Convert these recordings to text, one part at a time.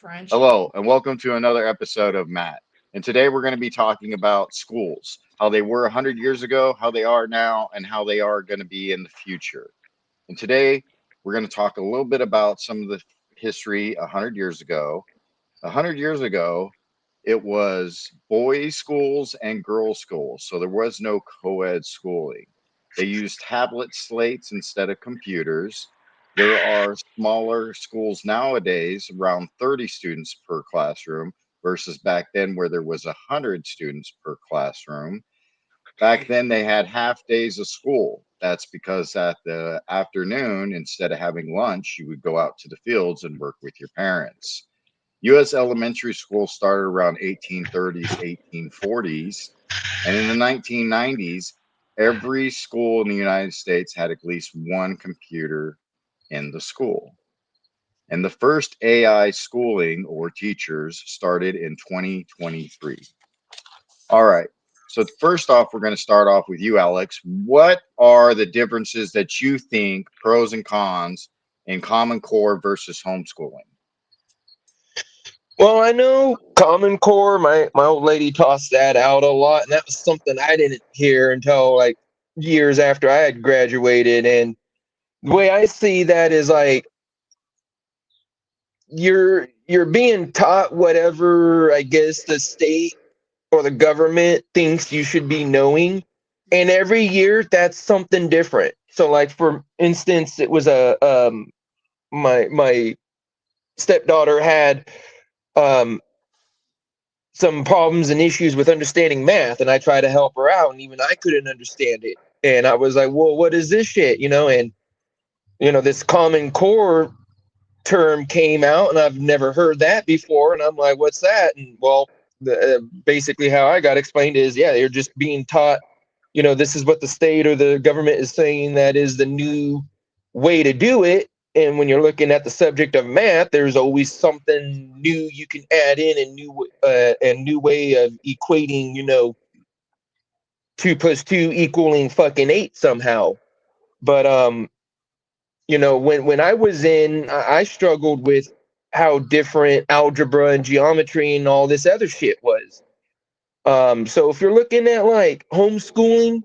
Hello, and welcome to another episode of Matt. And today we're going to be talking about schools, how they were 100 years ago, how they are now, and how they are going to be in the future. And today we're going to talk a little bit about some of the history 100 years ago. 100 years ago, it was boys' schools and girls' schools, so there was no co ed schooling. They used tablet slates instead of computers. There are smaller schools nowadays, around 30 students per classroom, versus back then where there was 100 students per classroom. Back then, they had half days of school. That's because at the afternoon, instead of having lunch, you would go out to the fields and work with your parents. U.S. elementary school started around 1830s, 1840s, and in the 1990s, every school in the United States had at least one computer in the school. And the first AI schooling or teachers started in 2023. All right. So first off, we're going to start off with you, Alex. What are the differences that you think, pros and cons, in Common Core versus homeschooling? Well, I know Common Core, my old lady tossed that out a lot, and that was something I didn't hear until like years after I had graduated. And the way I see that is like you're being taught whatever I guess the state or the government thinks you should be knowing. And every year that's something different. So like for instance, it was a my stepdaughter had um some problems and issues with understanding math, and I tried to help her out, and even I couldn't understand it. And I was like, well, what is this shit? And this Common Core term came out, and I've never heard that before. And I'm like, what's that? And well, basically how I got explained is, yeah, you're just being taught, this is what the state or the government is saying that is the new way to do it. And when you're looking at the subject of math, there's always something new you can add in, and new way of equating, 2 plus 2 equaling fucking 8 somehow. But when I was in, I struggled with how different algebra and geometry and all this other shit was. So if you're looking at like homeschooling,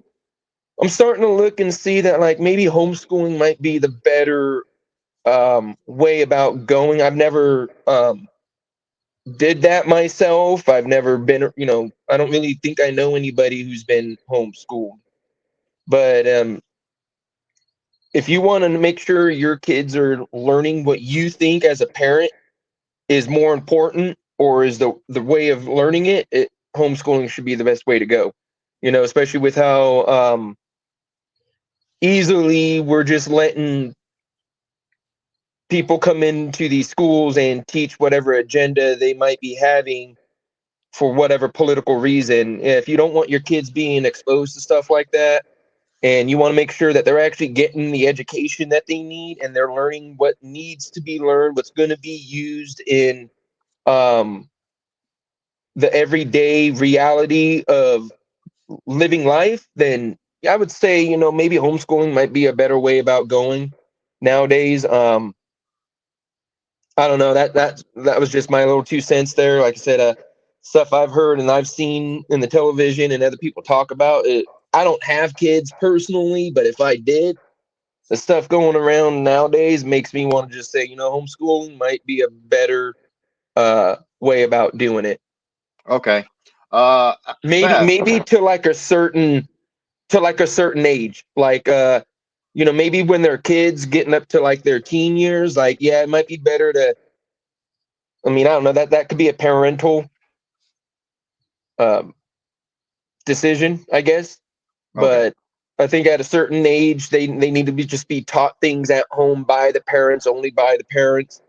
I'm starting to look and see that like maybe homeschooling might be the better way about going. I've never did that myself. I've never been, I don't really think I know anybody who's been homeschooled. But if you want to make sure your kids are learning what you think as a parent is more important, or is the way of learning homeschooling should be the best way to go. Especially with how easily we're just letting people come into these schools and teach whatever agenda they might be having for whatever political reason. If you don't want your kids being exposed to stuff like that, and you want to make sure that they're actually getting the education that they need, and they're learning what needs to be learned, what's going to be used in um, the everyday reality of living life, then I would say, maybe homeschooling might be a better way about going nowadays. I don't know. That was just my little 2 cents there. Like I said, stuff I've heard and I've seen in the television and other people talk about it. I don't have kids personally, but if I did, the stuff going around nowadays makes me want to just say, homeschooling might be a better way about doing it. Okay. Maybe Beth, maybe to like a certain age, like maybe when they're kids getting up to like their teen years, like, yeah, it might be better to, I mean, I don't know, that could be a parental um, decision, I guess. okay. But I think at a certain age, they need to be taught things at home by the parents, only by the parents,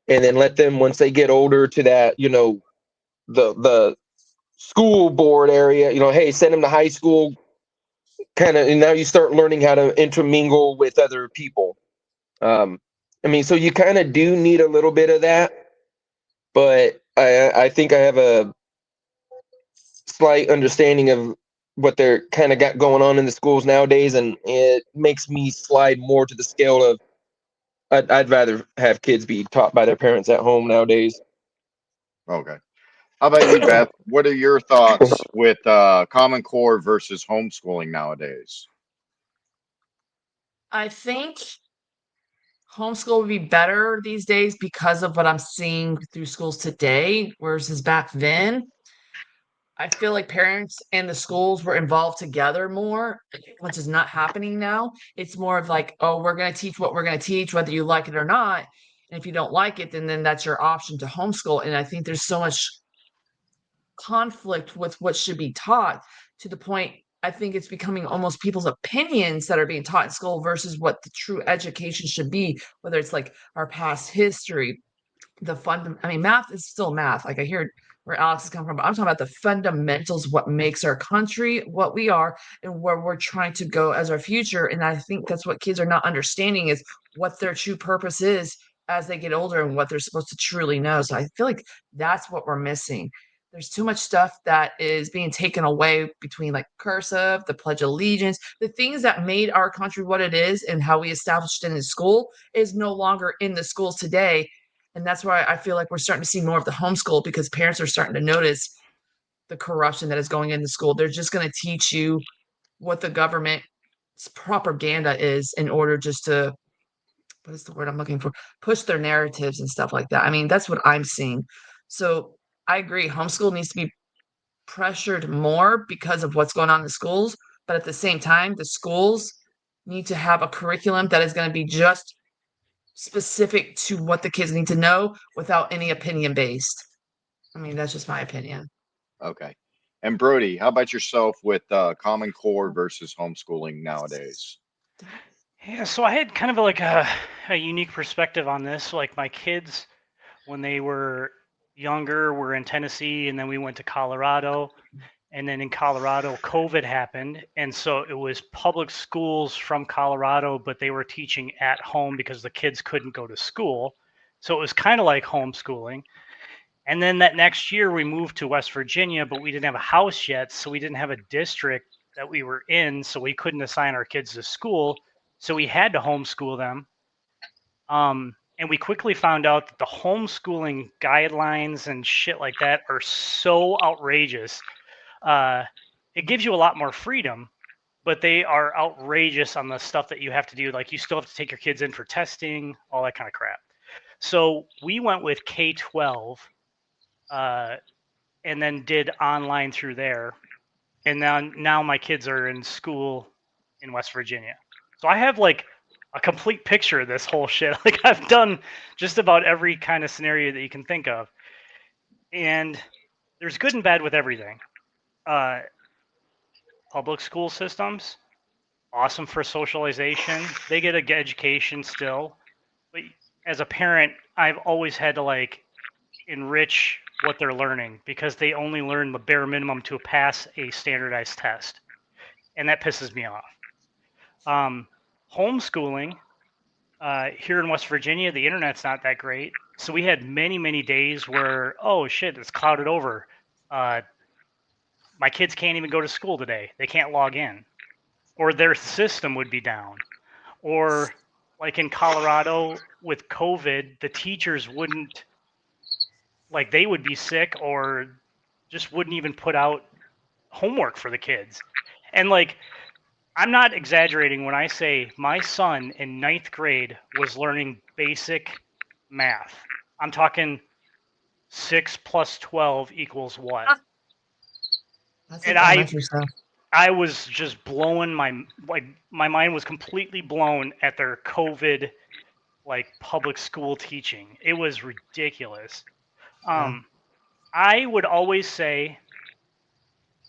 and then let them, once they get older, to that, the school board area, hey, send them to high school, kind of, and now you start learning how to intermingle with other people. I mean, so you kind of do need a little bit of that, but I think I have a slight understanding of what they're kind of got going on in the schools nowadays, and it makes me slide more to the scale of I'd rather have kids be taught by their parents at home nowadays. Okay. How about you, Beth? What are your thoughts with Common Core versus homeschooling nowadays? I think homeschool would be better these days because of what I'm seeing through schools today versus back then. I feel like parents and the schools were involved together more, which is not happening now. It's more of like, oh, we're going to teach what we're going to teach, whether you like it or not. And if you don't like it, then that's your option to homeschool. And I think there's so much conflict with what should be taught to the point I think it's becoming almost people's opinions that are being taught in school versus what the true education should be, whether it's like our past history, the fund. I mean, math is still math. Like I hear where Alex is coming from, but I'm talking about the fundamentals, what makes our country what we are, and where we're trying to go as our future. And I think that's what kids are not understanding is what their true purpose is as they get older and what they're supposed to truly know. So I feel like that's what we're missing. There's too much stuff that is being taken away between like cursive, the Pledge of Allegiance, the things that made our country what it is and how we established it in school is no longer in the schools today, and that's why I feel like we're starting to see more of the homeschool because parents are starting to notice the corruption that is going into school. They're just going to teach you what the government's propaganda is in order just to, what is the word I'm looking for? Push their narratives and stuff like that. I mean, that's what I'm seeing. So I agree. Homeschool needs to be pressured more because of what's going on in the schools. But at the same time, the schools need to have a curriculum that is going to be just specific to what the kids need to know without any opinion based. I mean, that's just my opinion. Okay. And Brody, how about yourself with Common Core versus homeschooling nowadays? Yeah, so I had kind of like a unique perspective on this. Like my kids, when they were younger, were in Tennessee, and then we went to Colorado. And then in Colorado, COVID happened. And so it was public schools from Colorado, but they were teaching at home because the kids couldn't go to school. So it was kind of like homeschooling. And then that next year, we moved to West Virginia, but we didn't have a house yet. So we didn't have a district that we were in. So we couldn't assign our kids to school. So we had to homeschool them. And we quickly found out that the homeschooling guidelines and shit like that are so outrageous. Uh, it gives you a lot more freedom, but they are outrageous on the stuff that you have to do. Like you still have to take your kids in for testing, all that kind of crap. So we went with K 12 uh, and then did online through there. And now my kids are in school in West Virginia. So I have like a complete picture of this whole shit. Like I've done just about every kind of scenario that you can think of. And there's good and bad with everything. Uh, public school systems, awesome for socialization. They get a good education still. But as a parent, I've always had to like enrich what they're learning because they only learn the bare minimum to pass a standardized test. And that pisses me off. Um, homeschooling, here in West Virginia, the internet's not that great. So we had many, many days where, oh shit, it's clouded over. Uh, my kids can't even go to school today. They can't log in. Or their system would be down. Or like in Colorado with COVID, the teachers wouldn't, like, they would be sick or just wouldn't even put out homework for the kids. And like, I'm not exaggerating when I say my son in ninth grade was learning basic math. I'm talking 6 plus 12 equals what? Ah, that's And like elementary stuff. I was just blowing my mind was completely blown at their COVID like public school teaching. It was ridiculous. Yeah. Um, I would always say,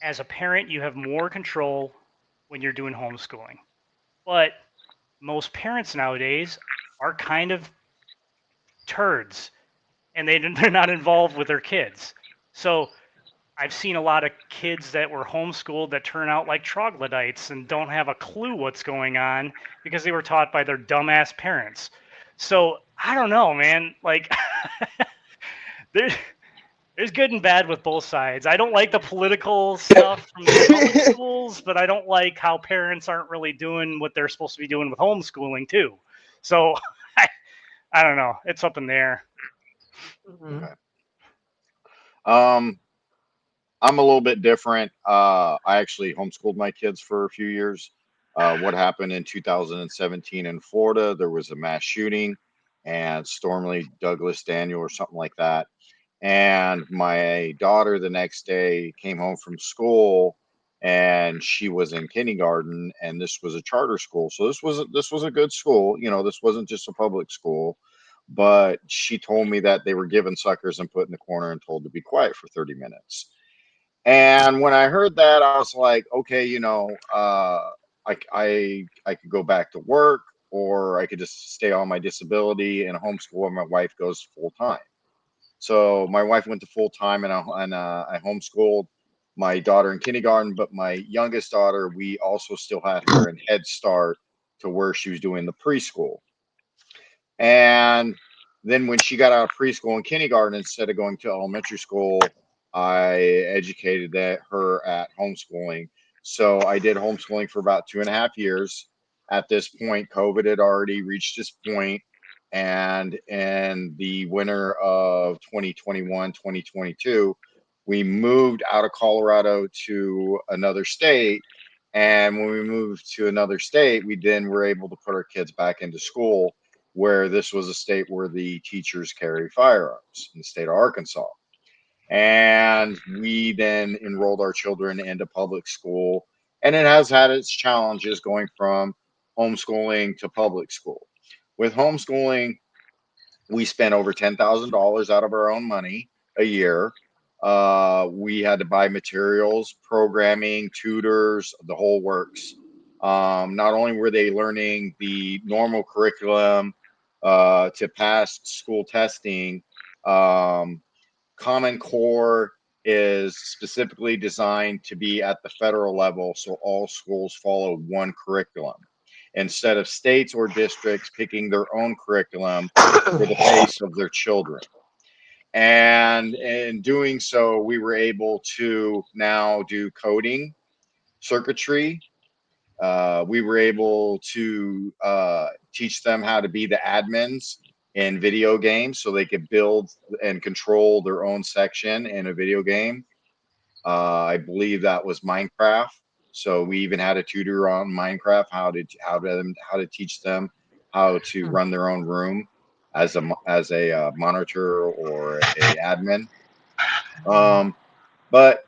as a parent, you have more control when you're doing homeschooling. But most parents nowadays are kind of turds and they're not involved with their kids. So I've seen a lot of kids that were homeschooled that turn out like troglodytes and don't have a clue what's going on because they were taught by their dumbass parents. So I don't know, man. Like there, there's good and bad with both sides. I don't like the political stuff from the public schools, but I don't like how parents aren't really doing what they're supposed to be doing with homeschooling too. So I don't know. It's up in there. Mhm. Okay. Um, I'm a little bit different. I actually homeschooled my kids for a few years. What happened in 2017 in Florida? There was a mass shooting, and Stormy Douglas Daniel or something like that. And my daughter the next day came home from school, and she was in kindergarten, and this was a charter school, so this was a good school. This wasn't just a public school. But she told me that they were given suckers and put in the corner and told to be quiet for 30 minutes. And when I heard that, I was like, okay, I could go back to work, or I could just stay on my disability and homeschool when my wife goes full time. So my wife went to full time, and I homeschooled my daughter in kindergarten. But my youngest daughter, we also still had her in Head Start to where she was doing the preschool. And then when she got out of preschool and kindergarten, instead of going to elementary school, I educated her at homeschooling. So I did homeschooling for about 2.5 years. At this point, COVID had already reached its point, and in the winter of 2021, 2022, we moved out of Colorado to another state. And when we moved to another state, we then were able to put our kids back into school, where this was a state where the teachers carry firearms in the state of Arkansas. And we then enrolled our children into public school. And it has had its challenges going from homeschooling to public school. With homeschooling, we spent over $10,000 out of our own money a year. We had to buy materials, programming, tutors, the whole works. Not only were they learning the normal curriculum to pass school testing, um, Common Core is specifically designed to be at the federal level, so all schools follow one curriculum instead of states or districts picking their own curriculum for the pace of their children. And in doing so, we were able to now do coding, circuitry. We were able to teach them how to be the admins in video games so they could build and control their own section in a video game. I believe that was Minecraft. So we even had a tutor on Minecraft, how to teach them how to Hmm. run their own room as a monitor or a admin. But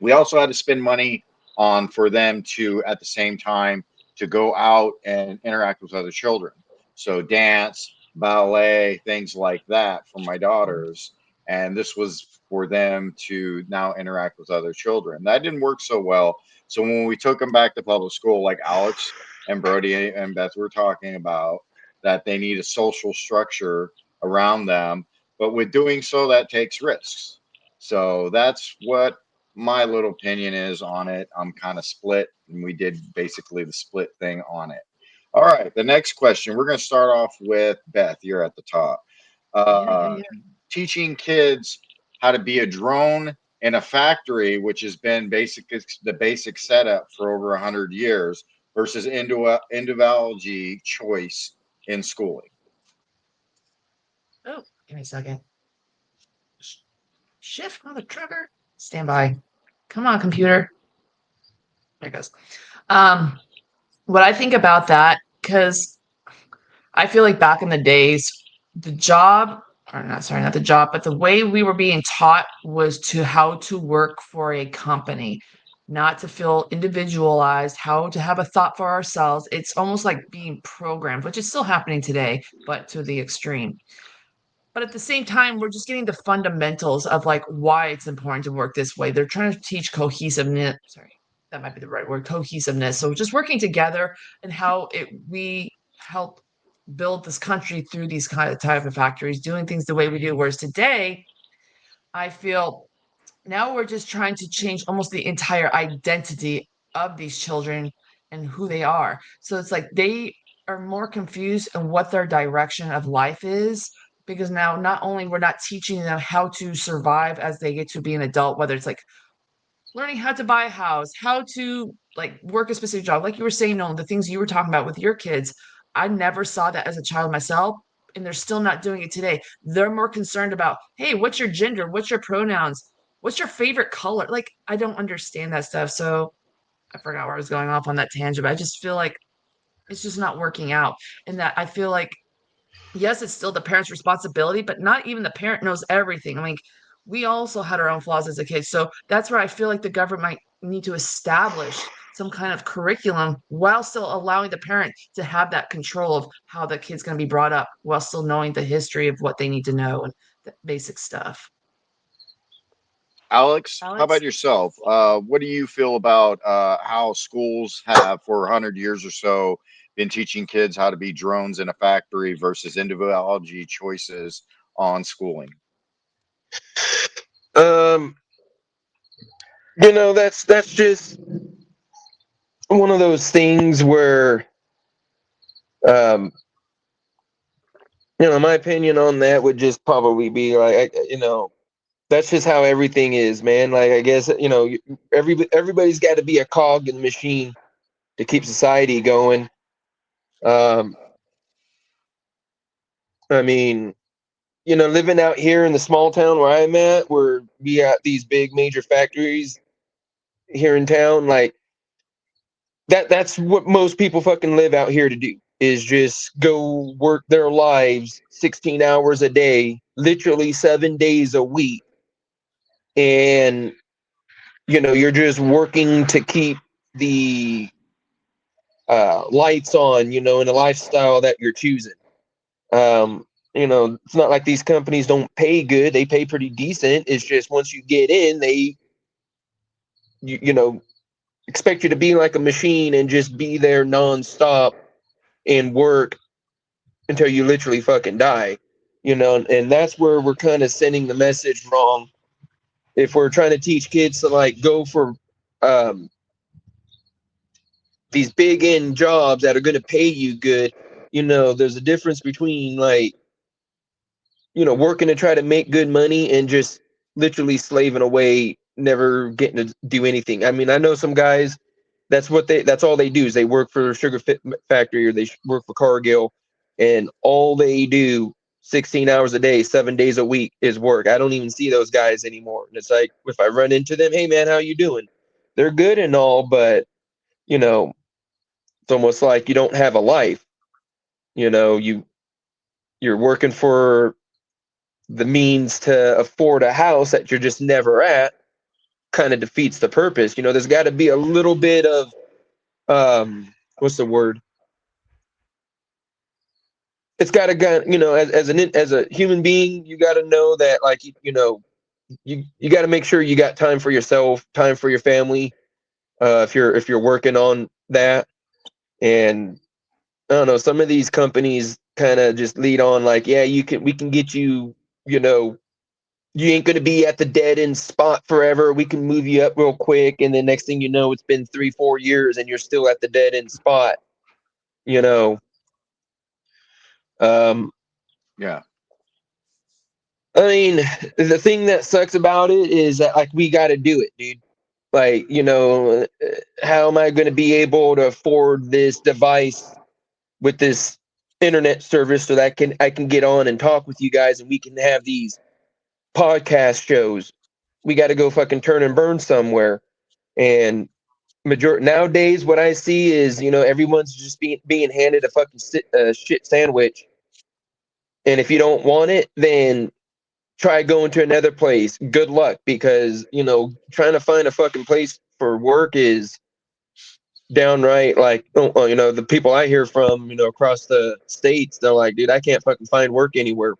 we also had to spend money on for them to at the same time to go out and interact with other children, so dance, ballet, things like that for my daughters. And this was for them to now interact with other children. That didn't work so well. So when we took them back to public school, like Alex and Brody and Beth were talking about, that they need a social structure around them, but with doing so, that takes risks. So that's what my little opinion is on it. I'm kind of split, and we did basically the split thing on it. All right, the next question. We're going to start off with Beth. You're at the top. Yeah, yeah, Uh, yeah. Teaching kids how to be a drone in a factory, which has been the basic setup for over 100 years, versus individual choice in schooling. Oh, give me a second. Shift on the trigger. Stand by. Come on, computer. There it goes. Um, what I think about that, because I feel like back in the days, the job, or not, sorry, not the job, but the way we were being taught was to how to work for a company, not to feel individualized, how to have a thought for ourselves. It's almost like being programmed, which is still happening today, but to the extreme. But at the same time, we're just getting the fundamentals of like why it's important to work this way. They're trying to teach cohesiveness. Sorry, that might be the right word, cohesiveness. So just working together and how it we help build this country through these kind of type of factories, doing things the way we do. Whereas today, I feel now we're just trying to change almost the entire identity of these children and who they are. So it's like they are more confused in what their direction of life is, because now not only we're not teaching them how to survive as they get to be an adult, whether it's like learning how to buy a house, how to like work a specific job, like you were saying, no, the things you were talking about with your kids. I never saw that as a child myself. and they're still not doing it today. They're more concerned about, hey, what's your gender? What's your pronouns? What's your favorite color? Like, I don't understand that stuff. So I forgot where I was going off on that tangent, but I just feel like it's just not working out. And that I feel like, yes, it's still the parent's responsibility, but not even the parent knows everything. I mean, we also had our own flaws as a kid. So that's where I feel like the government might need to establish some kind of curriculum while still allowing the parent to have that control of how the kid's going to be brought up while still knowing the history of what they need to know and the basic stuff. Alex, how about Alex? yourself? What do you feel about how schools have, for 100 years or so, been teaching kids how to be drones in a factory versus individuality choices on schooling? Um, that's just one of those things where, um, my opinion on that would just probably be like, that's just how everything is, man. Like, I guess, everybody's got to be a cog in the machine to keep society going. Um, I mean, living out here in the small town where I'm at, where we got these big major factories here in town, like that's what most people fucking live out here to do, is just go work their lives 16 hours a day, literally 7 days a week. And, you're just working to keep the lights on, in the lifestyle that you're choosing. It's not like these companies don't pay good. They pay pretty decent. It's just once you get in, they, you know, expect you to be like a machine and just be there nonstop and work until you literally fucking die. And that's where we're kind of sending the message wrong. If we're trying to teach kids to like go for um, these big end jobs that are going to pay you good, there's a difference between like, working to try to make good money and just literally slaving away, never getting to do anything. I mean, I know some guys, that's all they do is they work for a factory, or they work for Cargill, and all they do 16 hours a day, 7 days a week is work. I don't even see those guys anymore. And it's like, if I run into them, hey man, how you doing? They're good and all, but you know, it's almost like you don't have a life. You're working for the means to afford a house that you're just never at. Kind of defeats the purpose. There's got to be a little bit of what's the word? It's got to go. As a human being, you got to know that, like, you got to make sure you got time for yourself, time for your family. If you're working on that, and I don't know, some of these companies kind of just lead on like, yeah, we can get you, you know, you ain't going to be at the dead end spot forever. We can move you up real quick. And then next thing you know, it's been 3-4 years and you're still at the dead end spot, you know? Um, Yeah. I mean, the thing that sucks about it is that like, we got to do it, dude. Like, how am I going to be able to afford this device with this internet service so that I can get on and talk with you guys and we can have these podcast shows? We got to go fucking turn and burn somewhere. And nowadays, what I see is, everyone's just being handed a fucking shit sandwich, and if you don't want it, then try going to another place. Good luck, because trying to find a fucking place for work is downright like, the people I hear from, across the states, they're like, dude, I can't fucking find work anywhere.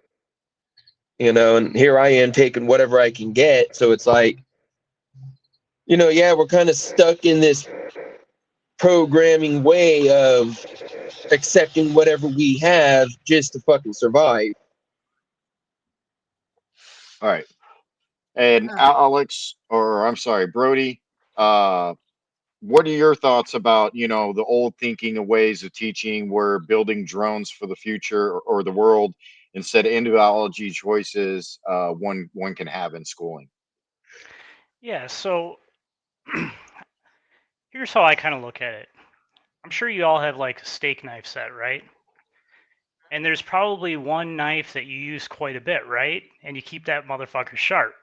And here I am taking whatever I can get. So it's like, yeah, we're kind of stuck in this programming way of accepting whatever we have just to fucking survive. All right. And Yeah. Alex, or I'm sorry, Brody, uh, what are your thoughts about, the old thinking of ways of teaching where building drones for the future, or the world, instead of individuality choices one can have in schooling? Yeah, so here's how I kind of look at it. I'm sure you all have like a steak knife set, right? and there's probably one knife that you use quite a bit, right? And you keep that motherfucker sharp.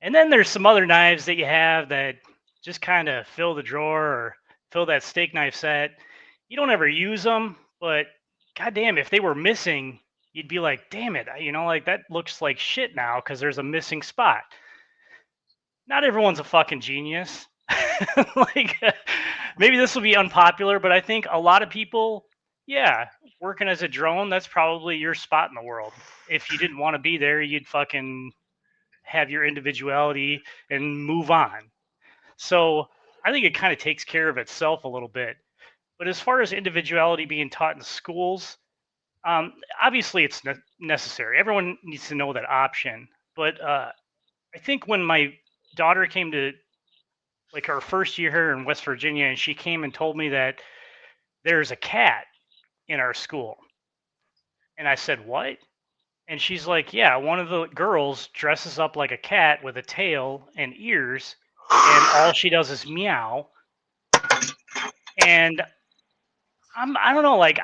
And then there's some other knives that you have that just kind of fill the drawer or fill that steak knife set. You don't ever use them, but goddamn, if they were missing, you'd be like, damn it, like that looks like shit now because there's a missing spot. Not everyone's a fucking genius. Like, maybe this will be unpopular, but I think a lot of people, yeah, working as a drone, that's probably your spot in the world. If you didn't want to be there, you'd fucking have your individuality and move on. So I think it kind of takes care of itself a little bit. But as far as individuality being taught in schools, obviously it's necessary. Everyone needs to know that option. But I think when my daughter came to like her first year here in West Virginia, and she came and told me that there's a cat in our school. And I said, "What?" And she's like, "Yeah, one of the girls dresses up like a cat with a tail and ears, and all she does is meow." And I don't know, like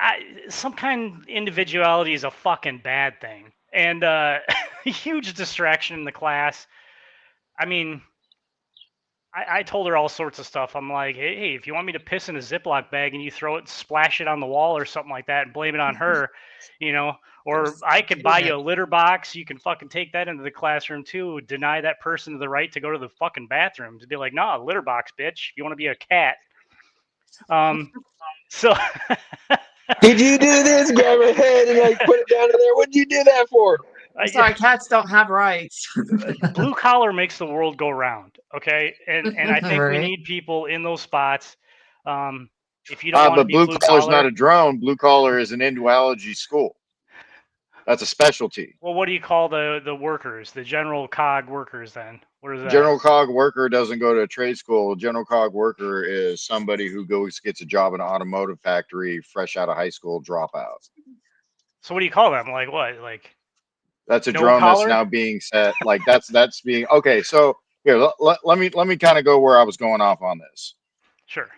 some kind of individuality is a fucking bad thing, and huge distraction in the class. I mean, I told her all sorts of stuff. I'm like, hey, if you want me to piss in a Ziploc bag and you throw it, splash it on the wall or something like that and blame it on her, you know, or I could buy you a litter box. You can fucking take that into the classroom too. Deny that person the right to go to the fucking bathroom. To be like, nah, litter box, bitch. If you want to be a cat. So Did you do this? Grab her head and like put it down in there. What did you do that for? I'm sorry, cats don't have rights. Blue collar makes the world go round, okay? And I think we Right. need people in those spots. If you don't want to But be blue blue collar is not collar, a drone. Blue collar is an endoalology school. That's a specialty. well, what do you call the workers, the general cog workers? Then what is that? General cog worker doesn't go to a trade school. General cog worker is somebody who gets a job in an automotive factory, fresh out of high school, dropout. So what do you call them? Like what? Like That's a no drone that's collar? now being set. Like that's being okay. So here, let me kind of go where I was going off on this. Sure.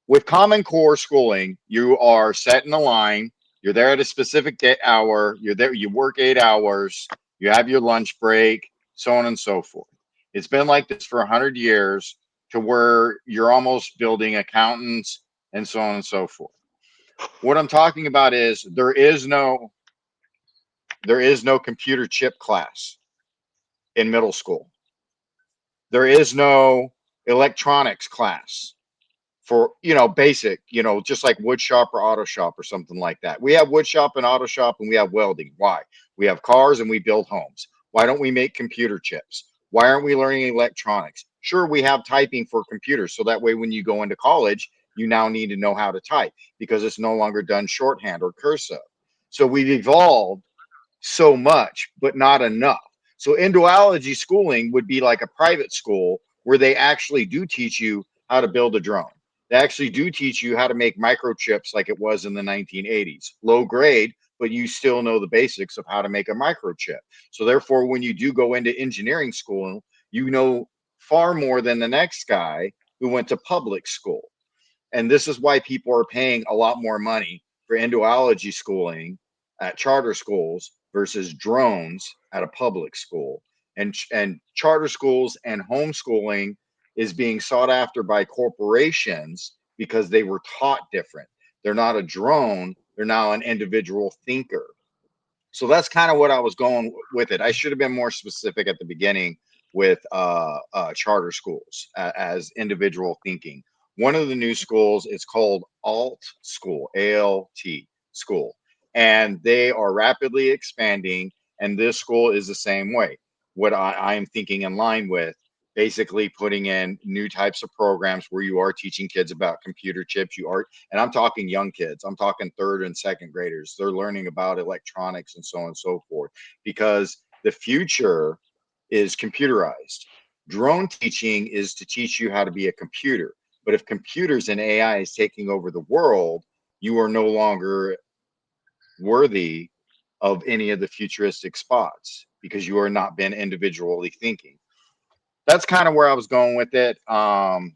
With Common Core schooling, you are set in a line. You're there at a specific hour. You're there. You work 8 hours. You have your lunch break, so on and so forth. It's been like this for 100 years, to where you're almost building accountants and so on and so forth. What I'm talking about is there is no computer chip class in middle school. There is no electronics class for basic, just like wood shop or auto shop or something like that. We have wood shop and auto shop, and we have welding. Why? We have cars and we build homes. Why don't we make computer chips? Why aren't we learning electronics? Sure, we have typing for computers, so that way when you go into college, you now need to know how to type, because it's no longer done shorthand or cursive. So we've evolved so much, but not enough. So endoalology schooling would be like a private school where they actually do teach you how to build a drone. They actually do teach you how to make microchips like it was in the 1980s. Low grade, but you still know the basics of how to make a microchip. So therefore, when you do go into engineering school, you know far more than the next guy who went to public school. And this is why people are paying a lot more money for endoalology schooling at charter schools versus drones at a public school. And charter schools and homeschooling is being sought after by corporations because they were taught different. They're not a drone, they're now an individual thinker. So that's kind of what I was going with it. I should have been more specific at the beginning with charter schools as individual thinking. One of the new schools is called Alt School, ALT School, and they are rapidly expanding. And this school is the same way. What I am thinking in line with, basically putting in new types of programs where you are teaching kids about computer chips. You are, and I'm talking young kids. I'm talking third and second graders. They're learning about electronics and so on and so forth, because the future is computerized. Drone teaching is to teach you how to be a computer. But if computers and AI is taking over the world, you are no longer worthy of any of the futuristic spots, because you are not been individually thinking. That's kind of where I was going with it. Can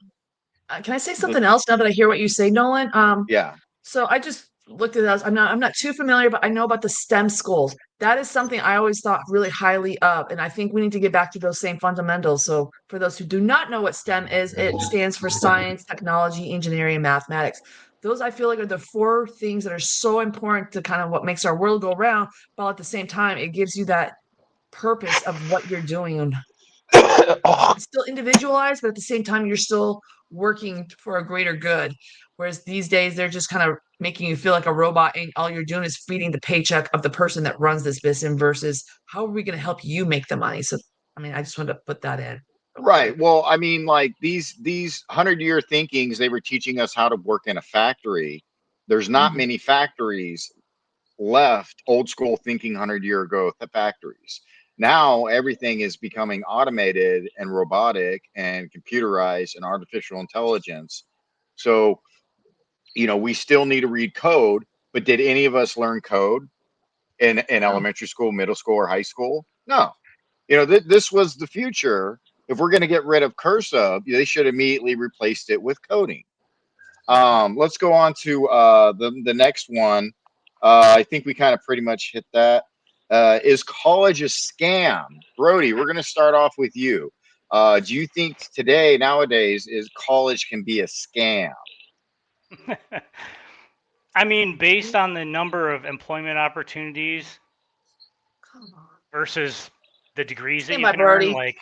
I say something else now that I hear what you say, Nolan? Yeah. So I just looked at those. I'm not too familiar, but I know about the STEM schools. That is something I always thought really highly of, and I think we need to get back to those same fundamentals. So, for those who do not know what STEM is, it stands for science, technology, engineering, and mathematics. Those I feel like are the four things that are so important to kind of what makes our world go round, while at the same time it gives you that purpose of what you're doing. It's still individualized, but at the same time, you're still working for a greater good. Whereas these days, they're just kind of making you feel like a robot, and all you're doing is feeding the paycheck of the person that runs this business versus how are we going to help you make the money? So, I mean, I just wanted to put that in real Right. quick. Well, I mean, like these 100-year thinkings, they were teaching us how to work in a factory. There's not Mhm. many factories left, old school thinking 100-year ago factories. Now everything is becoming automated and robotic and computerized and artificial intelligence. So, we still need to read code, but did any of us learn code in No. elementary school, middle school, or high school? No. This was the future. If we're going to get rid of cursive, they should immediately replaced it with coding. Let's go on to the next one. I think we kind of pretty much hit that. Is college a scam? Brody, we're going to start off with you. Do you think today, nowadays, is college can be a scam? I mean, based on the number of employment opportunities Come on. versus the degrees that Stand you by, can earn, Brody. like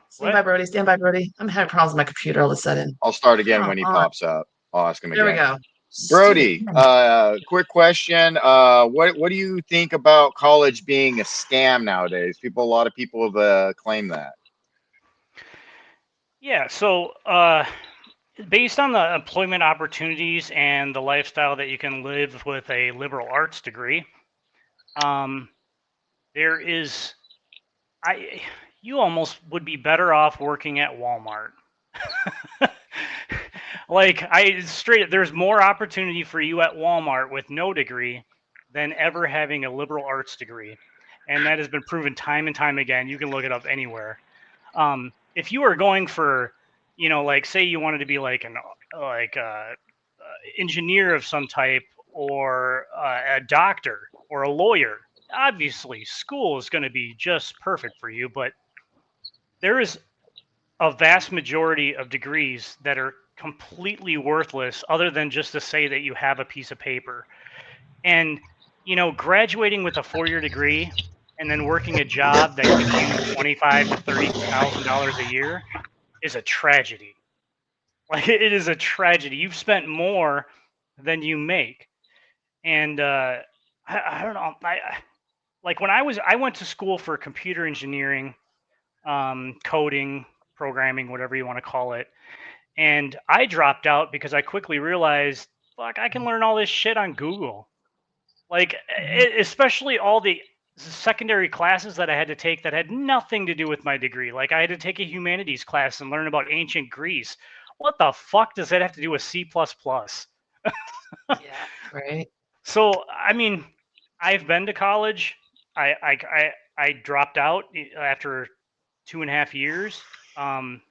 Stand what? by, Brody. Stand by, Brody. I'm having problems with my computer all of a sudden. I'll start again Come when he on. pops up. I'll ask him There we again. go. Stupid. Brody, quick question. What do you think about college being a scam nowadays? A lot of people have claimed that. Yeah. So, based on the employment opportunities and the lifestyle that you can live with a liberal arts degree, um, there is, I, you almost would be better off working at Walmart. Like there's more opportunity for you at Walmart with no degree than ever having a liberal arts degree, and that has been proven time and time again. You can look it up anywhere. If you are going for, like say you wanted to be like an like engineer of some type or a doctor or a lawyer, obviously school is going to be just perfect for you. But there is a vast majority of degrees that are completely worthless other than just to say that you have a piece of paper. And graduating with a 4-year degree and then working a job that gives you 25 to $30,000 a year is a tragedy. Like it is a tragedy. You've spent more than you make. And I don't know. Like when I went to school for computer engineering, coding, programming, whatever you want to call it. And I dropped out because I quickly realized, fuck, I can learn all this shit on Google. Like, especially all the secondary classes that I had to take that had nothing to do with my degree. Like, I had to take a humanities class and learn about ancient Greece. What the fuck does that have to do with C++? Yeah, right. So, I mean, I've been to college. I dropped out after 2.5 years. Um,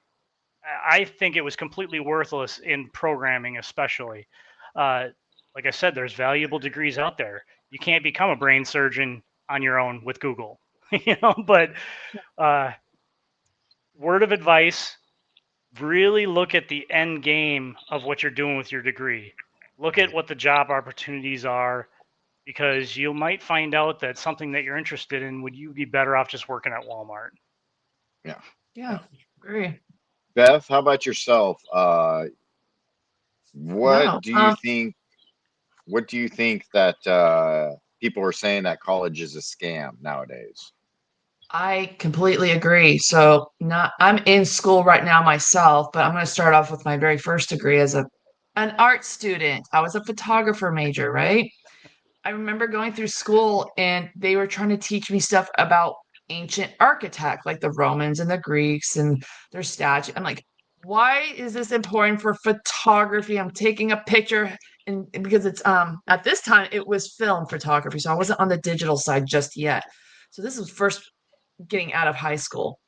I think it was completely worthless in programming, especially. Uh, like I said, there's valuable degrees out there. You can't become a brain surgeon on your own with Google, But uh, word of advice: really look at the end game of what you're doing with your degree. Look at what the job opportunities are, because you might find out that something that you're interested in, would you be better off just working at Walmart? Yeah. Yeah, agree. Beth, how about yourself? No. What do you think? What do you think that people are saying that college is a scam nowadays? I completely agree. So not I'm in school right now myself, but I'm going to start off with my very first degree as an art student. I was a photographer major, right? I remember going through school and they were trying to teach me stuff about ancient architect, like the Romans and the Greeks and their statue. I'm like, why is this important for photography? I'm taking a picture and because it's at this time it was film photography, so I wasn't on the digital side just yet. So this was first getting out of high school.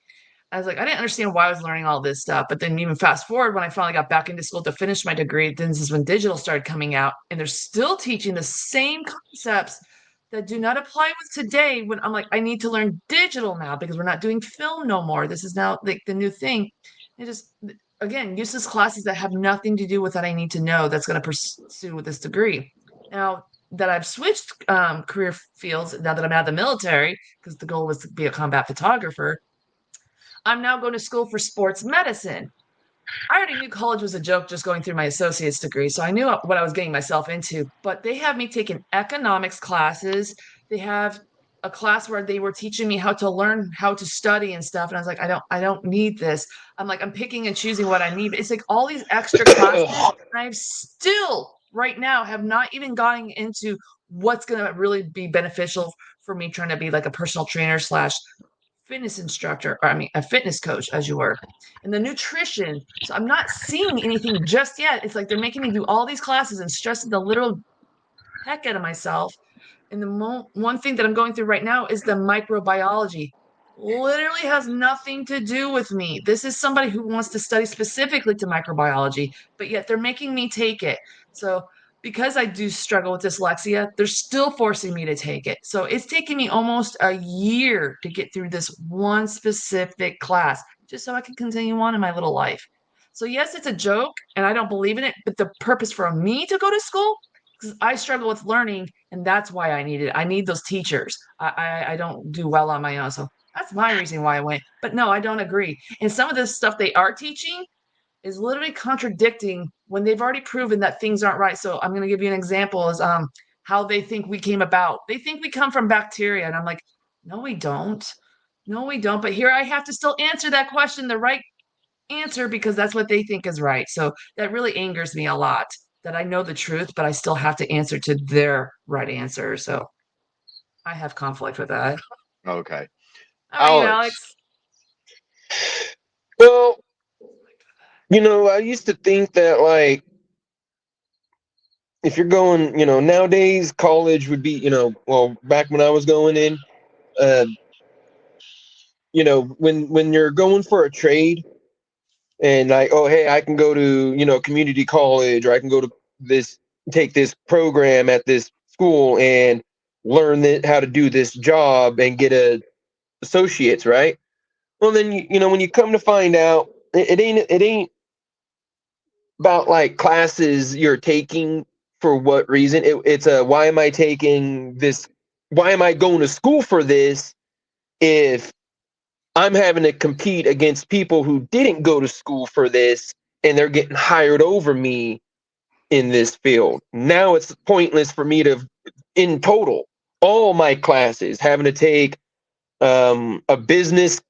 I was like, I didn't understand why I was learning all this stuff. But then even fast forward, when I finally got back into school to finish my degree, then this is when digital started coming out, and they're still teaching the same concepts that do not apply with today. When I'm like, I need to learn digital now because we're not doing film no more. This is now like the new thing. It just again useless classes that have nothing to do with what I need to know that's going to pursue with this degree. Now that I've switched career fields, now that I'm out of the military, because the goal was to be a combat photographer, I'm now going to school for sports medicine. I already knew college was a joke just going through my associate's degree, so I knew what I was getting myself into. But they have me taking economics classes. They have a class where they were teaching me how to learn how to study and stuff. And I was like, I don't need this. I'm like, I'm picking and choosing what I need. It's like all these extra classes. I've still right now have not even gotten into what's going to really be beneficial for me trying to be like a personal trainer slash fitness instructor, or I mean, a fitness coach, as you were, and the nutrition. So I'm not seeing anything just yet. It's like they're making me do all these classes and stressing the literal heck out of myself. And the one thing that I'm going through right now is the microbiology. Literally has nothing to do with me. This is somebody who wants to study specifically to microbiology, but yet they're making me take it. So because I do struggle with dyslexia, they're still forcing me to take it. So it's taking me almost a year to get through this one specific class, just so I can continue on in my little life. So yes, it's a joke and I don't believe in it, but the purpose for me to go to school, because I struggle with learning, and that's why I need it. I need those teachers. I don't do well on my own. So that's my reason why I went. But no, I don't agree. And some of this stuff they are teaching is literally contradicting when they've already proven that things aren't right. So I'm going to give you an example is how they think we came about. They think we come from bacteria, and I'm like, no, we don't. No, we don't. But here I have to still answer that question the right answer because that's what they think is right. So that really angers me a lot that I know the truth, but I still have to answer to their right answer. So I have conflict with that. Okay. How about you, Alex. Alex? Well, I used to think that, like, if you're going, nowadays college would be, well, back when I was going in, uh, when you're going for a trade and like, oh, hey, I can go to, community college, or I can go to this, take this program at this school and learn how to do this job and get a associates, right? Well, then, when you come to find out, it ain't about like classes you're taking for what reason. It's a, why am I taking this? Why am I going to school for this if I'm having to compete against people who didn't go to school for this and they're getting hired over me in this field? Now it's pointless for me to, in total, all my classes having to take a business.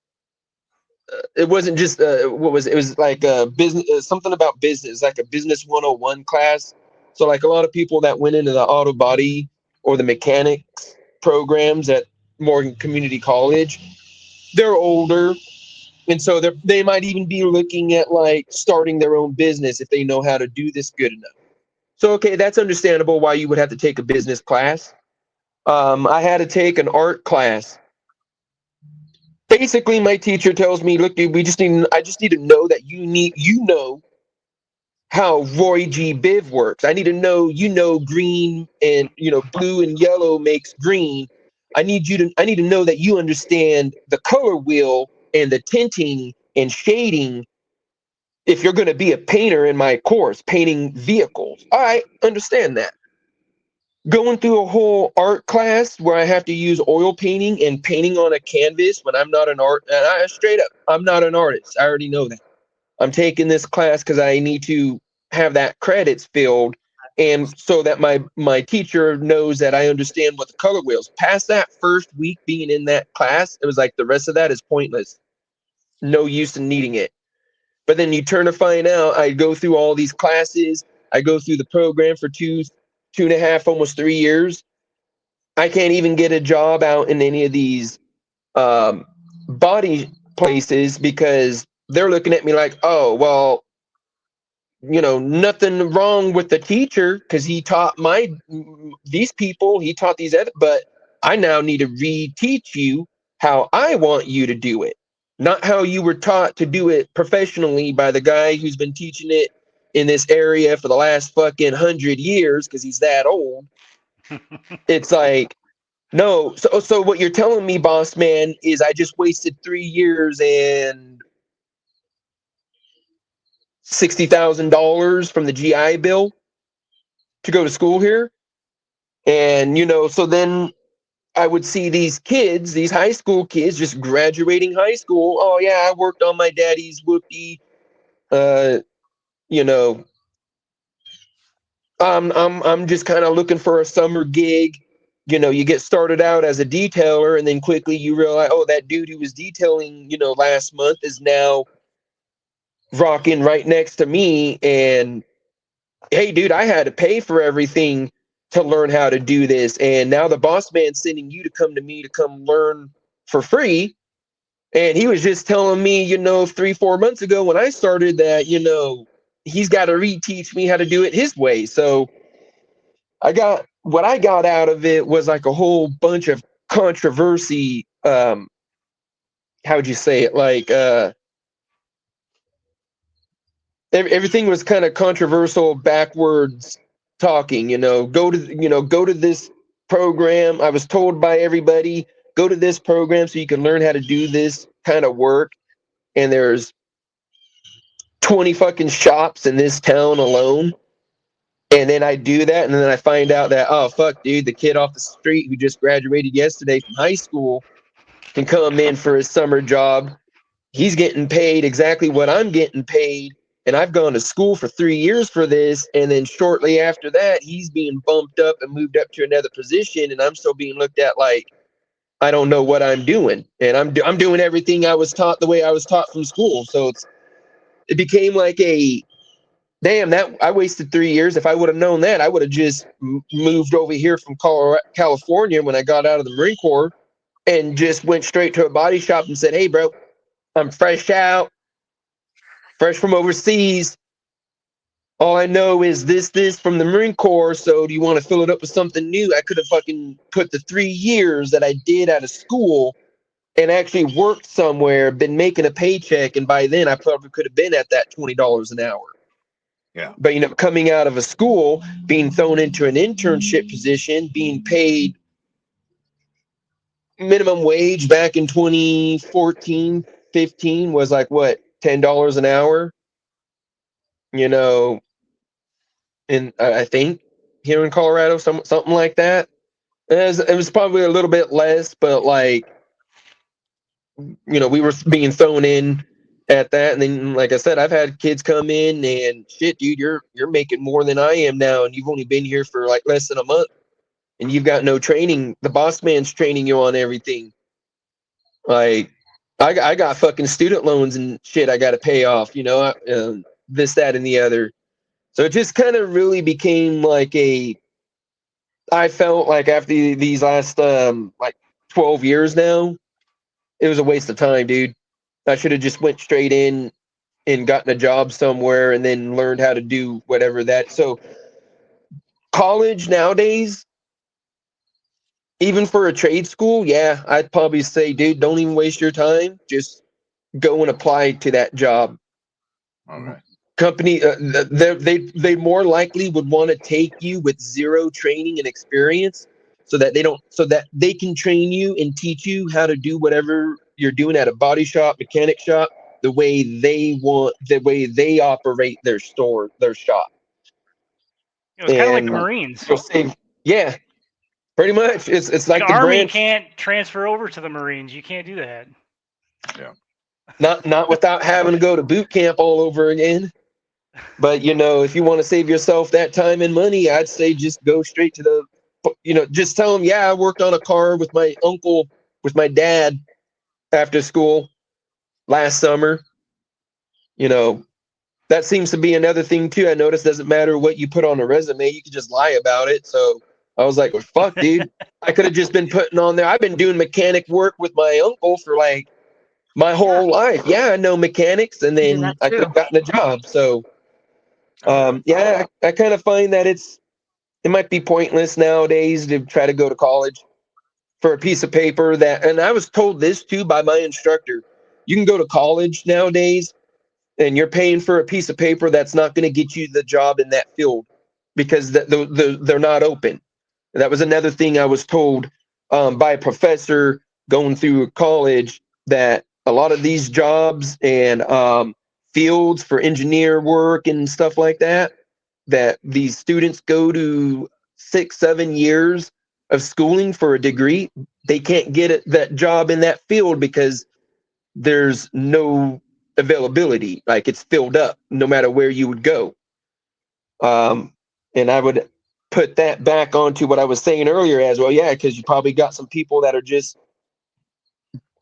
It wasn't just what was it? It was like a business, something about business, like a business 101 class. So like a lot of people that went into the auto body or the mechanics programs at Morgan Community College, they're older, and so they might even be looking at like starting their own business if they know how to do this good enough. So okay, that's understandable why you would have to take a business class. I had to take an art class. Basically, my teacher tells me, "Look, dude, I just need to know that you know how Roy G. Biv works. I need to know, green and, blue and yellow makes green. I need to know that you understand the color wheel and the tinting and shading if you're going to be a painter in my course, painting vehicles. All right, understand that. Going through a whole art class where I have to use oil painting and painting on a canvas when I'm not an art, and I straight up, I'm not an artist. I already know that. I'm taking this class because I need to have that credits filled, and so that my teacher knows that I understand what the color wheels. Past that first week being in that class, it was like the rest of that is pointless. No use in needing it. But then you turn to find out, I go through all these classes. I go through the program for two and a half, almost 3 years. I can't even get a job out in any of these body places because they're looking at me like, oh, well, nothing wrong with the teacher because he taught these people, he taught these other, but I now need to reteach you how I want you to do it. not how you were taught to do it professionally by the guy who's been teaching it in this area for the last fucking 100 years because he's that old. It's like, no. So what you're telling me, boss man, is I just wasted 3 years and $60,000 from the GI Bill to go to school here. And, so then I would see these kids, these high school kids, just graduating high school. Oh, yeah, I worked on my daddy's whoopee. Uh, you know, I'm just kind of looking for a summer gig. You get started out as a detailer, and then quickly you realize, oh, that dude who was detailing, last month is now rocking right next to me. And hey, dude, I had to pay for everything to learn how to do this. And now the boss man's sending you to come to me to come learn for free. And he was just telling me, 3-4 months ago when I started that, he's got to reteach me how to do it his way. So what I got out of it was like a whole bunch of controversy. How would you say it? Like, everything was kind of controversial, backwards talking. Go to this program. I was told by everybody, go to this program so you can learn how to do this kind of work. And there's 20 fucking shops in this town alone. And then I do that, and then I find out that, oh fuck, dude, the kid off the street who just graduated yesterday from high school can come in for his summer job. He's getting paid exactly what I'm getting paid, and I've gone to school for 3 years for this. And then shortly after that, he's being bumped up and moved up to another position, and I'm still being looked at like I don't know what I'm doing, and I'm doing everything I was taught the way I was taught from school. So it became like a damn, that I wasted 3 years. If I would have known that, I would have just moved over here from California when I got out of the Marine Corps and just went straight to a body shop and said, "Hey, bro, I'm fresh from overseas. All I know is this from the Marine Corps. So do you want to fill it up with something new?" I could have fucking put the 3 years that I did out of school and actually worked somewhere, been making a paycheck, and by then I probably could have been at that $20 an hour. Yeah. But coming out of a school, being thrown into an internship position, being paid minimum wage back in 2014, 15 was like what, $10 an hour, you know, and I think here in Colorado, something like that. It was probably a little bit less, but like, we were being thrown in at that. And then, like I said, I've had kids come in and shit, dude, you're making more than I am now, and you've only been here for like less than a month, and you've got no training. The boss man's training you on everything. Like, I got fucking student loans and shit I got to pay off, this, that, and the other. So it just kind of really became like I felt like after these last like 12 years now, it was a waste of time, dude. I should have just went straight in and gotten a job somewhere and then learned how to do whatever that. So college nowadays, even for a trade school, yeah, I'd probably say, dude, don't even waste your time. Just go and apply to that job. Okay. Company, they more likely would want to take you with zero training and experience, so that they can train you and teach you how to do whatever you're doing at a body shop, mechanic shop, the way they want, the way they operate their store, their shop. It was kind of like the And Marines. you'll save, yeah, pretty much. It's The like the Army branch. can't transfer over to the Marines. You can't do that. Yeah. Not without having to go to boot camp all over again. But if you want to save yourself that time and money, I'd say just go straight to just tell them, yeah, I worked on a car with my uncle, with my dad after school last summer. That seems to be another thing too. I noticed doesn't matter what you put on a resume, you can just lie about it. So I was like, well, fuck, dude. I could have just been putting on there. I've been doing mechanic work with my uncle for like my whole life. Yeah, I know mechanics, and I do that then I could too. have gotten a job. So yeah, I kind of find that it might be pointless nowadays to try to go to college for a piece of paper that, and I was told this too by my instructor. You can go to college nowadays and you're paying for a piece of paper that's not going to get you the job in that field because they're not open. That was another thing I was told by a professor going through college, that a lot of these jobs and fields for engineer work and stuff like that, that these students go to 6, 7 years of schooling for a degree, they can't get that job in that field because there's no availability. Like, it's filled up no matter where you would go. And I would put that back onto what I was saying earlier as well. Yeah, because you probably got some people that are just,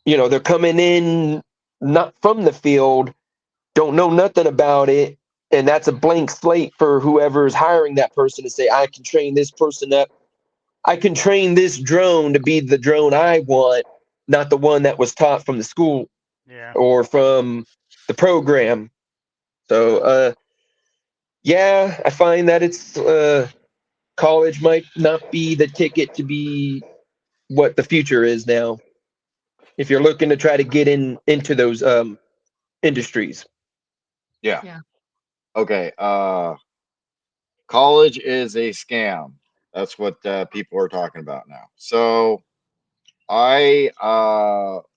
they're coming in not from the field, don't know nothing about it. And that's a blank slate for whoever's hiring that person to say, I can train this person up. I can train this drone to be the drone I want, not the one that was taught from the school Yeah. or from the program. So, yeah, I find that it's college might not be the ticket to be what the future is now. If you're looking to try to get into those industries. Yeah. Yeah. Okay. College is a scam. That's what people are talking about now. So I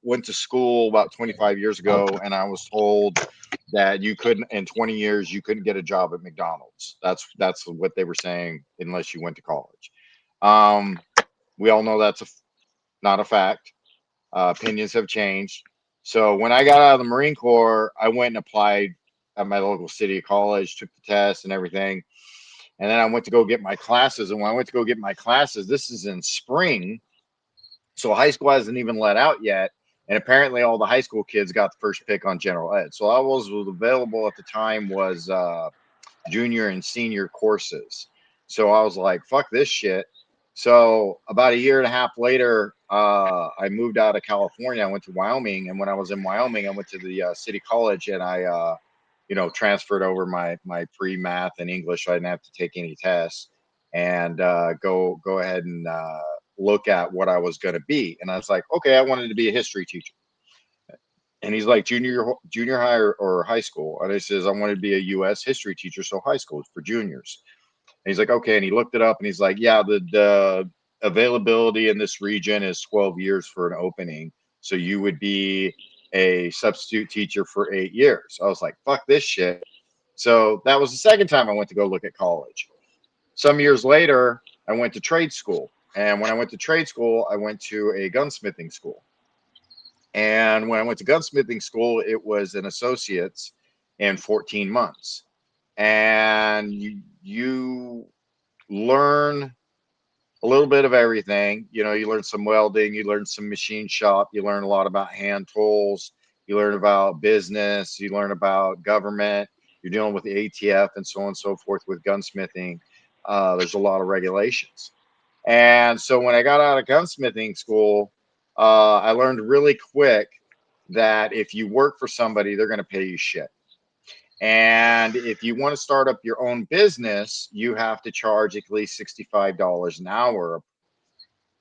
went to school about 25 years ago, and I was told that you couldn't, in 20 years, you couldn't get a job at McDonald's. That's what they were saying unless you went to college. Um, we all know that's not a fact. Opinions have changed. So when I got out of the Marine Corps, I went and applied at my local city college, took the test and everything. And then I went to go get my classes. And when I went to go get my classes, this is in spring. So high school hasn't even let out yet. And apparently all the high school kids got the first pick on general ed. So I was available at the time was junior and senior courses. So I was like, fuck this shit. So about a year and a half later, I moved out of California. I went to Wyoming, and when I was in Wyoming, I went to the city college, and I, transferred over my pre math and English. So I didn't have to take any tests, and go ahead and look at what I was going to be. And I was like, okay, I wanted to be a history teacher. And he's like, junior high or high school. And I says, I wanted to be a U.S. history teacher, so high school is for juniors. And he's like, okay. And he looked it up, and he's like, yeah, the availability in this region is 12 years for an opening. So you would be a substitute teacher for 8 years. I was like, fuck this shit. So that was the second time I went to go look at college. Some years later, I went to trade school. And when I went to trade school, I went to a gunsmithing school. And when I went to gunsmithing school, it was an associate's in 14 months. And you learn a little bit of everything. You learn some welding, you learn some machine shop, you learn a lot about hand tools, you learn about business, you learn about government, you're dealing with the ATF and so on and so forth with gunsmithing. There's a lot of regulations. And so when I got out of gunsmithing school, I learned really quick that if you work for somebody, they're going to pay you shit. And if you want to start up your own business, you have to charge at least $65 an hour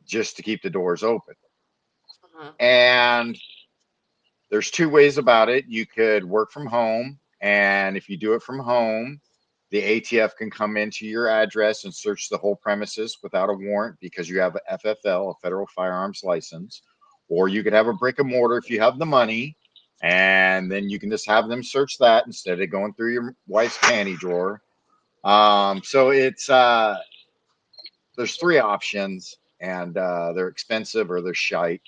just to keep the doors open. Uh-huh. And there's two ways about it. You could work from home. And if you do it from home, the ATF can come into your address and search the whole premises without a warrant because you have a FFL, a federal firearms license. Or you could have a brick and mortar if you have the money. And then you can just have them search that instead of going through your wife's panty drawer. So there's three options, and they're expensive or they're shite.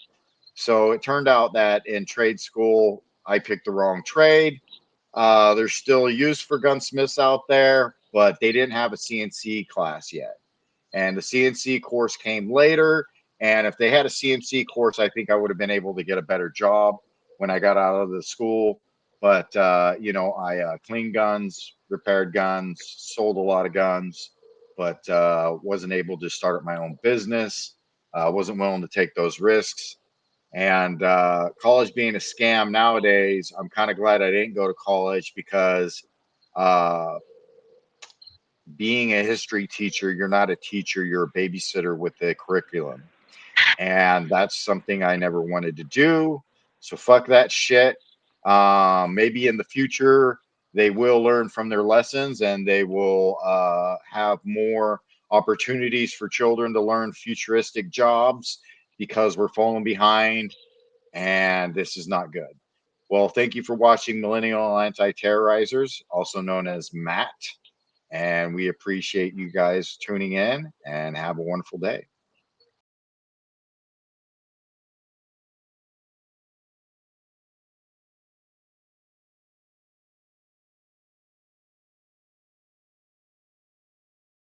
So it turned out that in trade school, I picked the wrong trade. There's still use for gunsmiths out there, but they didn't have a CNC class yet. And the CNC course came later. And if they had a CNC course, I think I would have been able to get a better job when I got out of the school. But, I cleaned guns, repaired guns, sold a lot of guns, but wasn't able to start up my own business. Wasn't willing to take those risks. And college being a scam nowadays, I'm kind of glad I didn't go to college because uh, being a history teacher, you're not a teacher, you're a babysitter with a curriculum. And that's something I never wanted to do. So fuck that shit. Maybe in the future they will learn from their lessons and they will have more opportunities for children to learn futuristic jobs because we're falling behind, and this is not good. Well, thank you for watching Millennial Anti-Terrorizers, also known as Matt. And we appreciate you guys tuning in, and have a wonderful day.